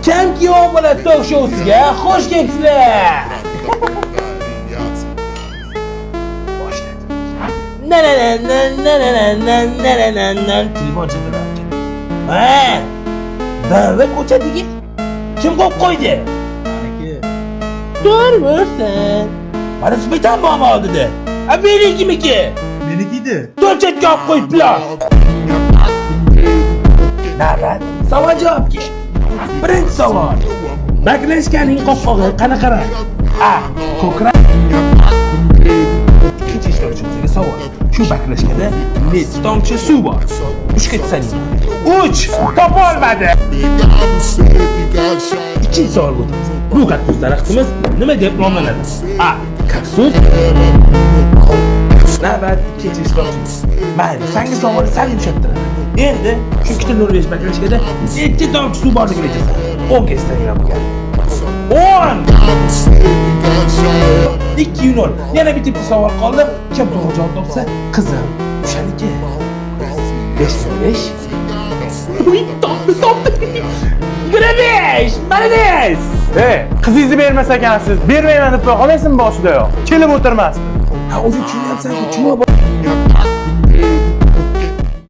Champion bo'ladi talk showsiga xush kelibsizlar. Telefon chaqiradi. Ha? Da'vat ko'chadiga kim qo'yib qo'ydi? Meniki. To'g'rimisan? Mana sbitan bormi oldida? A menikimiki? Meniki edi. To'chatga olib qo'yibdilar. Navbat savol javobga. Birinchi savol. Baklashkaning qopqog'i qanaqaroq? A. Ko'krak. Ikkinchi ishtirokchimizga savol. Shu baklashkada necha tomchi suv bor? 3 ga sanayman. 3 topa olmadi. Ikkinchi savol o'tamiz. Bu kaktus daraxtimiz nima deb nomlanadi? A. Kaktus. Navbat ikkinchi ishtirokchimiz. Mayli, senga savol sal yumshattiradi. Endi shu ikkita Norvesh baklashkada necha tomchi suv borligini aytasan. 10 ga sanayman bu gal. 10! 2-0. Yana bitta savol qoldi. Kim to'g'ri javob topsa, qizim o'shaniki. 5-5. Uy, topdi. 5! Malades! Qizingizni bermas ekansiz, bermayman deb qo'ya qolasizmi boshidayoq? Kelib o'tirmasdi. Ha, o'zing tushunyapsan-ku,